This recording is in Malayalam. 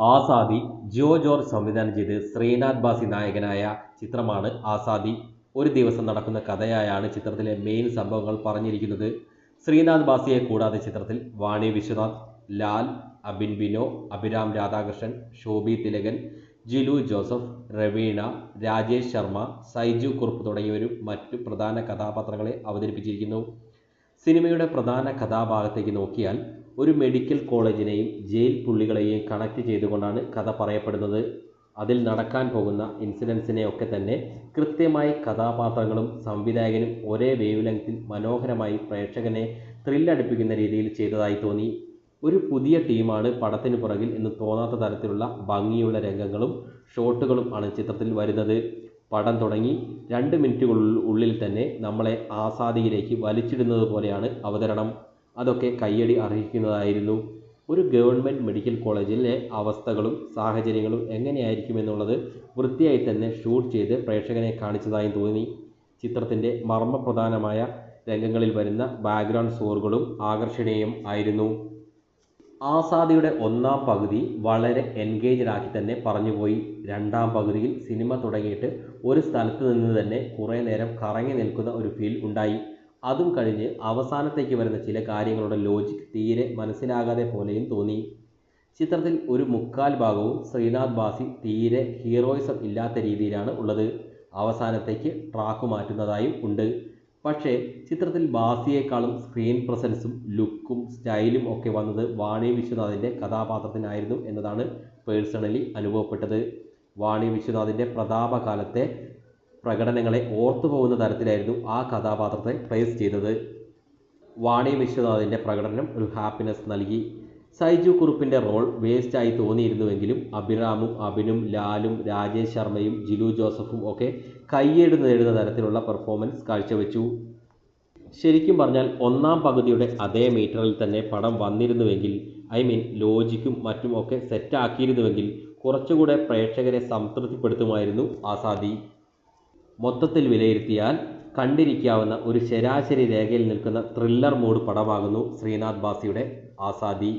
ആസാദി ജോ ജോർജ് സംവിധാനം ചെയ്ത് ശ്രീനാഥ് ബാസി നായകനായ ചിത്രമാണ് ആസാദി. ഒരു ദിവസം നടക്കുന്ന കഥയായാണ് ചിത്രത്തിലെ മെയിൻ സംഭവങ്ങൾ പറഞ്ഞിരിക്കുന്നത്. ശ്രീനാഥ് ബാസിയെ കൂടാതെ ചിത്രത്തിൽ വാണി വിശ്വനാഥ്, ലാൽ, അബിൻ ബിനോ, അഭിരാം രാധാകൃഷ്ണൻ, ശോഭി തിലകൻ, ജിലു ജോസഫ്, രവീണ, രാജേഷ് ശർമ്മ, സൈജു കുറുപ്പ് തുടങ്ങിയവരും മറ്റു പ്രധാന കഥാപാത്രങ്ങളെ അവതരിപ്പിച്ചിരിക്കുന്നു. സിനിമയുടെ പ്രധാന കഥാഭാഗത്തേക്ക് നോക്കിയാൽ ഒരു മെഡിക്കൽ കോളേജിനെയും ജയിൽ പുള്ളികളെയും കണക്ട് ചെയ്തുകൊണ്ടാണ് കഥ പറയപ്പെടുന്നത്. അതിൽ നടക്കാൻ പോകുന്ന ഇൻസിഡൻസിനെ ഒക്കെ തന്നെ കൃത്യമായി കഥാപാത്രങ്ങളും സംവിധായകനും ഒരേ വേവ് ലെങ്ത്തിൽ മനോഹരമായി പ്രേക്ഷകനെ ത്രില്ലടിപ്പിക്കുന്ന രീതിയിൽ ചെയ്തതായി തോന്നി. ഒരു പുതിയ ടീമാണ് പടത്തിന് പുറകിൽ എന്ന് തോന്നാത്ത തരത്തിലുള്ള ഭംഗിയുള്ള രംഗങ്ങളും ഷോട്ടുകളും ആണ് ചിത്രത്തിൽ വരുന്നത്. പടം തുടങ്ങി 2 മിനിറ്റുകൾക്കുള്ളിൽ തന്നെ നമ്മളെ ആസാദിയിലേക്ക് വലിച്ചിടുന്നത് പോലെയാണ് അവതരണം. അതൊക്കെ കയ്യടി അർഹിക്കുന്നതായിരുന്നു. ഒരു ഗവൺമെൻറ് മെഡിക്കൽ കോളേജിലെ അവസ്ഥകളും സാഹചര്യങ്ങളും എങ്ങനെയായിരിക്കുമെന്നുള്ളത് വൃത്തിയായി തന്നെ ഷൂട്ട് ചെയ്ത് പ്രേക്ഷകനെ കാണിച്ചതായി തോന്നി. ചിത്രത്തിൻ്റെ മർമ്മപ്രധാനമായ രംഗങ്ങളിൽ വരുന്ന ബാക്ക്ഗ്രൗണ്ട് സ്കോറുകളും ആകർഷണീയം ആയിരുന്നു. ആസാദിയുടെ ഒന്നാം പകുതി വളരെ എൻഗേജ്ഡ് ആക്കി തന്നെ പറഞ്ഞുപോയി. രണ്ടാം പകുതിയിൽ സിനിമ തുടങ്ങിയിട്ട് ഒരു സ്ഥലത്ത് നിന്ന് തന്നെ കുറേ നേരം കറങ്ങി നിൽക്കുന്ന ഒരു ഫീൽ ഉണ്ടായി. അതും കഴിഞ്ഞ് അവസാനത്തേക്ക് വരുന്ന ചില കാര്യങ്ങളുടെ ലോജിക് തീരെ മനസ്സിലാകാതെ പോലെയും തോന്നി. ചിത്രത്തിൽ ഒരു 3/4 ഭാഗവും ശ്രീനാഥ് ബാസി തീരെ ഹീറോയിസം ഇല്ലാത്ത രീതിയിലാണ് ഉള്ളത്. അവസാനത്തേക്ക് ട്രാക്ക് മാറ്റുന്നതായും ഉണ്ട്. പക്ഷേ ചിത്രത്തിൽ ബാസിയേക്കാളും സ്ക്രീൻ പ്രസൻസും ലുക്കും സ്റ്റൈലും ഒക്കെ വന്നത് വാണി വിശ്വനാഥിൻ്റെ കഥാപാത്രത്തിനായിരുന്നു എന്നതാണ് പേഴ്സണലി അനുഭവപ്പെട്ടത്. വാണി വിശ്വനാഥിൻ്റെ പ്രതാപകാലത്തെ പ്രകടനങ്ങളെ ഓർത്തുപോകുന്ന തരത്തിലായിരുന്നു ആ കഥാപാത്രത്തെ പ്ലേസ് ചെയ്തത്. വാണി വിശ്വനാഥിൻ്റെ പ്രകടനം ഒരു ഹാപ്പിനെസ് നൽകി. സൈജു കുറുപ്പിൻ്റെ റോൾ വേസ്റ്റായി തോന്നിയിരുന്നുവെങ്കിലും അഭിരാമും അബിനും ലാലും രാജേഷ് ശർമ്മയും ജിലു ജോസഫും ഒക്കെ കയ്യേട് നേടുന്ന തരത്തിലുള്ള പെർഫോമൻസ് കാഴ്ചവെച്ചു. ശരിക്കും പറഞ്ഞാൽ ഒന്നാം പകുതിയുടെ അതേ മീറ്ററിൽ തന്നെ പടം വന്നിരുന്നുവെങ്കിൽ, ലോജിക്കും മറ്റും ഒക്കെ സെറ്റാക്കിയിരുന്നുവെങ്കിൽ കുറച്ചുകൂടെ പ്രേക്ഷകരെ സംതൃപ്തിപ്പെടുത്തുമായിരുന്നു ആസാദി. മൊത്തത്തിൽ വിലയിരുത്തിയാൽ കണ്ടിരിക്കാവുന്ന ഒരു ശരാശരി രേഖയിൽ നിൽക്കുന്ന ത്രില്ലർ മൂഡ് പടമാകുന്നു ശ്രീനാഥ് ബാസിയുടെ ആസാദി.